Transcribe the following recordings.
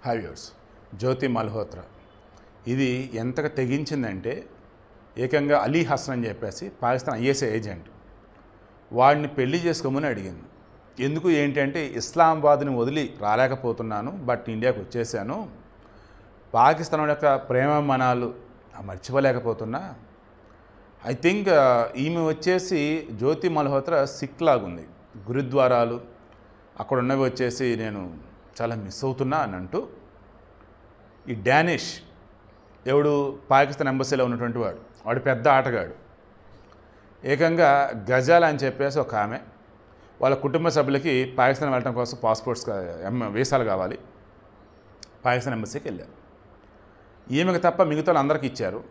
Hi viewers. జ్యోతి మల్హోత్రా ఇది ఎంతగా తెగించిందంటే ఏకంగా అలీ హసన్ అని చెప్పేసి పాకిస్తాన్ ఐఎస్ఐ ఏజెంట్ వాడిని పెళ్లి చేసుకోమని అడిగింది. ఎందుకు ఏంటి అంటే ఇస్లామాబాద్ని వదిలి రాలేకపోతున్నాను, బట్ ఇండియాకి వచ్చేసాను, పాకిస్తాన్ యొక్క ప్రేమ మనాలు మర్చిపోలేకపోతున్నా. ఐ థింక్ ఈమె వచ్చేసి జ్యోతి మల్హోత్రా సిక్ లాగుంది. గురుద్వారాలు అక్కడ ఉన్నవి వచ్చేసి నేను చాలా మిస్ అవుతున్నా అని అంటూ ఈ డానిష్ ఎవడు పాకిస్తాన్ ఎంబసీలో ఉన్నటువంటి వాడు పెద్ద ఆటగాడు, ఏకంగా గజాల అని చెప్పేసి ఒక ఆమె వాళ్ళ కుటుంబ సభ్యులకి పాకిస్తాన్ వెళ్ళడం కోసం పాస్పోర్ట్స్ వీసాలు కావాలి, పాకిస్తాన్ ఎంబసీకి వెళ్ళారు. ఈమెకు తప్ప మిగతా అందరికీ ఇచ్చారు.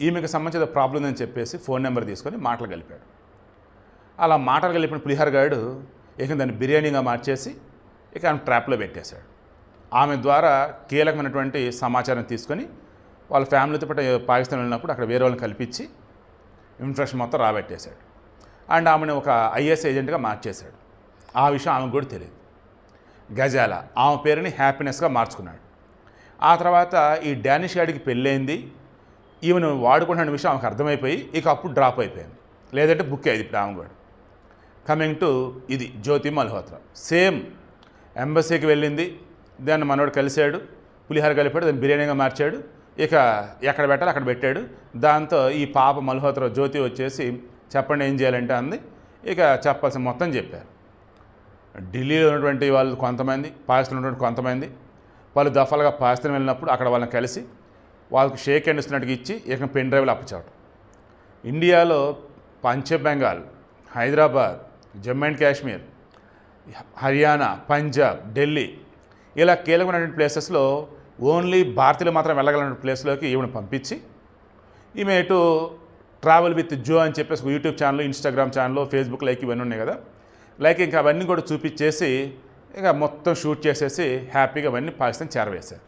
ఈమెకు సంబంధించిన ప్రాబ్లం అని చెప్పేసి ఫోన్ నెంబర్ తీసుకొని మాటలు కలిపాడు. అలా మాటలు కలిపిన పులిహార్ గాడు ఏకంగా దాన్ని బిర్యానీగా మార్చేసి ఇక ఆమె ట్రాప్లో పెట్టేశాడు. ఆమె ద్వారా కీలకమైనటువంటి సమాచారం తీసుకొని వాళ్ళ ఫ్యామిలీతో పాటు పాకిస్తాన్ వెళ్ళినప్పుడు అక్కడ వేరే వాళ్ళని కల్పించి ఇన్ఫర్మేషన్ మొత్తం రాబెట్టేశాడు. అండ్ ఆమెను ఒక ఐఎస్ ఏజెంట్గా మార్చేశాడు. ఆ విషయం ఆమెకు కూడా తెలియదు. గజాల ఆమె పేరుని హ్యాపీనెస్గా మార్చుకున్నాడు. ఆ తర్వాత ఈ డానిష్ గాడికి పెళ్ళైంది. ఈమెను వాడుకుంటున్న విషయం ఆమెకు అర్థమైపోయి ఇక అప్పుడు డ్రాప్ అయిపోయింది, లేదంటే బుక్ అయ్యింది. ఇప్పుడు ఆమె కూడా కమింగ్ టు ఇది జ్యోతి మల్హోత్రా సేమ్ ఎంబసీకి వెళ్ళింది. దాన్ని మనోడు కలిశాడు, పులిహార కలిపాడు, దాన్ని బిర్యానీగా మార్చాడు. ఇక ఎక్కడ పెట్టాలి అక్కడ పెట్టాడు. దాంతో ఈ పాప మల్హోత్రా జ్యోతి వచ్చేసి చెప్పండి ఏం చేయాలంటే అంది. ఇక చెప్పాల్సిన మొత్తం చెప్పారు. ఢిల్లీలో ఉన్నటువంటి వాళ్ళు కొంతమంది, పాకిస్తాన్ ఉన్నటువంటి కొంతమంది పలు దఫాలుగా పాకిస్తాన్ వెళ్ళినప్పుడు అక్కడ వాళ్ళని కలిసి వాళ్ళకి షేక్ హ్యాండ్ ఇస్తున్నట్టుగా ఇచ్చి ఇక పెన్ డ్రైవ్లు అప్పచెప్పడం. ఇండియాలో పశ్చిమ బెంగాల్, హైదరాబాద్, జమ్మూ అండ్ కాశ్మీర్, హర్యానా, పంజాబ్, ఢిల్లీ ఇలా కీలకమైనటువంటి ప్లేసెస్లో ఓన్లీ భారతీయులు మాత్రం వెళ్ళగలిగిన ప్లేస్లోకి ఈమెను పంపించి ఈమె ఇటు ట్రావెల్ విత్ జో అని చెప్పేసి YouTube channel, Instagram channel, Facebook like ఇవన్నీ ఉన్నాయి కదా, లైక్ ఇంకా అవన్నీ కూడా చూపించేసి ఇక మొత్తం షూట్ చేసేసి హ్యాపీగా అవన్నీ పాకిస్తాన్ చేరవేశారు.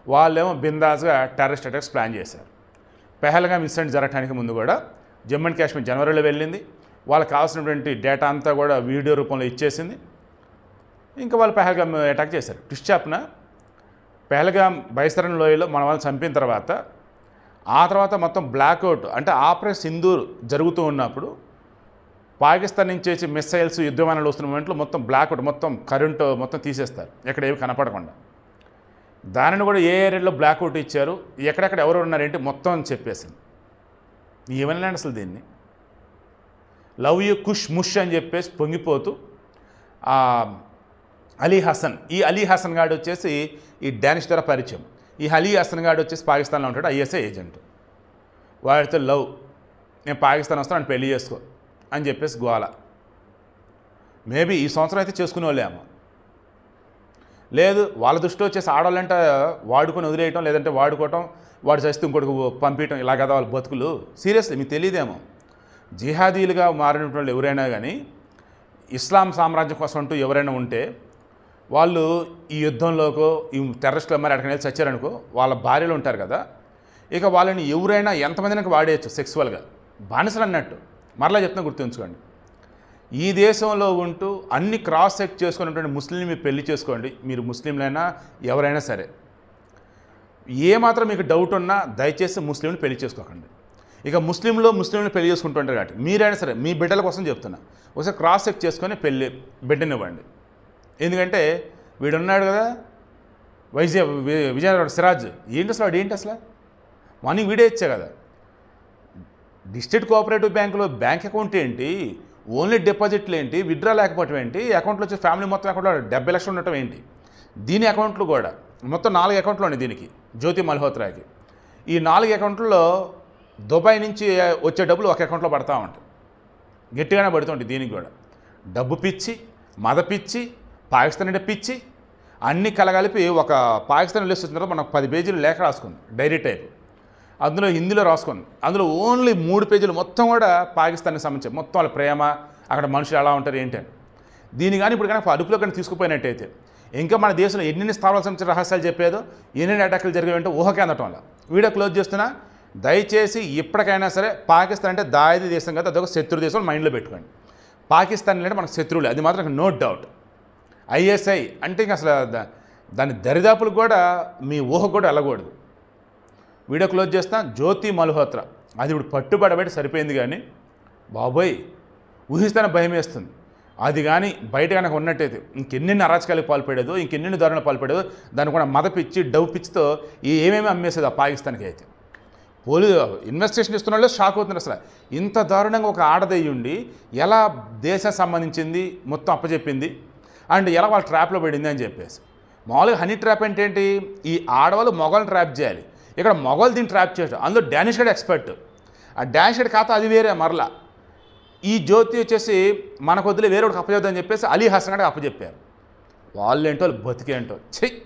వాళ్ళేమో బిందాస్గా టెర్రరిస్ట్ అటాక్స్ ప్లాన్ చేశారు. పెహల్గామ్ ఇన్సిడెంట్ జరగడానికి ముందు కూడా జమ్మూ అండ్ కాశ్మీర్ జనవరిలో వెళ్ళింది. వాళ్ళకి కావాల్సినటువంటి డేటా అంతా కూడా వీడియో రూపంలో ఇచ్చేసింది. ఇంకా వాళ్ళు పెహల్గామ్ అటాక్ చేశారు. ట్విస్ట్ చెప్పిన పెహల్గామ్ బైసరన్ లోయలో మన వాళ్ళని చంపిన తర్వాత ఆ తర్వాత మొత్తం బ్లాక్అవుట్ అంటే ఆపరేషన్ సింధూర్ జరుగుతూ ఉన్నప్పుడు పాకిస్తాన్ నుంచి వచ్చి మిస్సైల్స్ యుద్ధ విమానాలు వస్తున్న మూమెంట్లో మొత్తం బ్లాక్అవుట్, మొత్తం కరెంటు మొత్తం తీసేస్తారు ఎక్కడ ఏమి కనపడకుండా. దానిని కూడా ఏ ఏరియాలో బ్లాక్అవుట్ ఇచ్చారు, ఎక్కడెక్కడ ఎవరు ఉన్నారేంటి మొత్తం అని చెప్పేసింది. ఏమన్నా అసలు దీన్ని లవ్ యూ కుష్ ముష్ అని చెప్పేసి పొంగిపోతూ అలీ హసన్, ఈ అలీ హసన్ గాడు వచ్చేసి ఈ డానిష్ ద్వారా పరిచయం. ఈ అలీ హసన్ గాడు వచ్చేసి పాకిస్తాన్లో ఉంటాడు, ఐఎస్ఐ ఏజెంట్. వాడితో లవ్, నేను పాకిస్తాన్ వస్తాను, పెళ్లి చేసుకో అని చెప్పేసి గోల. మేబీ ఈ సంవత్సరం అయితే చేసుకునే వాళ్ళేమో, లేదు వాళ్ళ దృష్టిలో వచ్చేసి ఆడవాళ్ళంటే వాడుకొని వదిలేయటం, లేదంటే వాడుకోవటం, వాడు చేస్తే ఇంకోటికి పంపించడం, ఇలా కదా వాళ్ళ బతుకులు. సీరియస్లీ మీకు తెలియదేమో, జిహాదీలుగా మారినటువంటి వాళ్ళు ఎవరైనా కానీ ఇస్లాం సామ్రాజ్యం కోసం అంటూ ఎవరైనా ఉంటే వాళ్ళు ఈ యుద్ధంలోకో ఈ టెర్రరిస్టులు మరి అక్కడికి వెళ్ళి చచ్చారనుకో, వాళ్ళ భార్యలు ఉంటారు కదా, ఇక వాళ్ళని ఎవరైనా ఎంతమందికి వాడేయచ్చు సెక్సువల్గా, బానిసలు అన్నట్టు. మరలా చెప్తున్నా గుర్తుంచుకోండి. ఈ దేశంలో ఉంటూ అన్ని క్రాస్ చెక్ చేసుకున్నటువంటి ముస్లింని మీరు పెళ్లి చేసుకోండి, మీరు ముస్లింలైనా ఎవరైనా సరే. ఏమాత్రం మీకు డౌట్ ఉన్నా దయచేసి ముస్లింని పెళ్లి చేసుకోకండి. ఇక ముస్లింని పెళ్లి చేసుకుంటుంటారు కాబట్టి మీరైనా సరే మీ బిడ్డల కోసం చెప్తున్నా, ఒకసారి క్రాస్ చెక్ చేసుకొని బిడ్డనివ్వండి. ఎందుకంటే వీడున్నాడు కదా విజయనగరం సిరాజ్, ఏంటి అసలు వాడు ఏంటి అసలు మార్నింగ్ వీడియో ఇచ్చా కదా, డిస్ట్రిక్ట్ కోఆపరేటివ్ బ్యాంకులో బ్యాంక్ అకౌంట్ ఏంటి, ఓన్లీ డిపాజిట్లు ఏంటి, విత్డ్రా లేకపోవటం ఏంటి, అకౌంట్లో వచ్చి ఫ్యామిలీ మొత్తం అకౌంట్లో 70 లక్షలు ఉండటం ఏంటి, దీని అకౌంట్లు కూడా మొత్తం 4 అకౌంట్లు ఉన్నాయి దీనికి, జ్యోతి మల్హోత్రాకి. ఈ 4 అకౌంట్లలో దుబాయ్ నుంచి వచ్చే డబ్బులు ఒక అకౌంట్లో పడతా ఉంటాయి, గట్టిగానే పడుతుంటాయి. దీనికి కూడా డబ్బు పిచ్చి, మద పిచ్చి, పాకిస్తాన్ అంటే పిచ్చి, అన్నీ కలగలిపి ఒక పాకిస్తాన్ లిస్ట్ వచ్చిన తర్వాత మనకు 10 పేజీలు లేఖ రాసుకుంది, డైరీ టైప్. అందులో హిందీలో రాసుకుంది. అందులో ఓన్లీ 3 పేజీలు మొత్తం కూడా పాకిస్తాన్కి సంబంధించి మొత్తం వాళ్ళ ప్రేమ, అక్కడ మనుషులు ఎలా ఉంటారు ఏంటి అని. దీని కానీ ఇప్పుడు కానీ అదుపులో కానీ తీసుకుపోయినట్టయితే ఇంకా మన దేశంలో ఎన్ని స్థావరాలకు సంబంధించిన రహస్యాలు చెప్పేదో, ఎన్ని అటాకులు జరిగేవంటే ఊహకే అందటం వల్ల. వీడియో క్లోజ్ చేస్తున్నా, దయచేసి ఇప్పటికైనా సరే పాకిస్తాన్ అంటే దాయిది దేశం కదా, అదొక శత్రు దేశం మైండ్లో పెట్టుకోండి. పాకిస్తాన్ అంటే మనకు శత్రువులే, అది మాత్రం నో డౌట్. ఐఎస్ఐ అంటే ఇంకా అసలు దాని దరిదాపులు కూడా మీ ఊహ కూడా వెళ్ళకూడదు. వీడియో క్లోజ్ చేస్తాం. జ్యోతి మల్హోత్రా అది ఇప్పుడు పట్టుబడబెట్టి సరిపోయింది, కానీ బాబోయ్ ఊహిస్తేనే భయం వేస్తుంది. అది కానీ బయట కనుక ఉన్నట్టయితే ఇంకెన్నెన్ని అరాచకాలకు పాల్పడేదో, ఇంకెన్నెన్ని దారుణాలు పాల్పడేదో, దాన్ని కూడా మద పిచ్చి డవ్ పిచ్చితో ఏమేమి అమ్మేసేది ఆ పాకిస్తాన్కి అయితే. ఇన్వెస్టిగేషన్ ఇస్తున్న వాళ్ళు షాక్ అవుతున్నారు. అసలు ఇంత దారుణంగా ఒక ఆడదయ్యుండి ఎలా దేశం సంబంధించింది మొత్తం అప్పచెప్పింది అండ్ ఎలా వాళ్ళ ట్రాప్లో పడింది అని చెప్పేసి. మామూలుగా హనీ ట్రాప్ అంటే ఏంటి, ఈ ఆడవాళ్ళు మొగల్ని ట్రాప్ చేయాలి. ఇక్కడ మొగలు దీన్ని ట్రాప్ చేయడం, అందులో డానిష్ గడ్ ఎక్స్పర్ట్. ఆ డానిష్ గడ్ ఖాతా అది వేరే మరలా. ఈ జ్యోతి వచ్చేసి మనకు వదిలే వేరే ఒకటి అప్పచెప్దని చెప్పేసి అలీ హసన్ గడ్కి అప్పచెప్పారు. వాళ్ళు ఏంటో వాళ్ళు బతికేంటో చెయ్యి.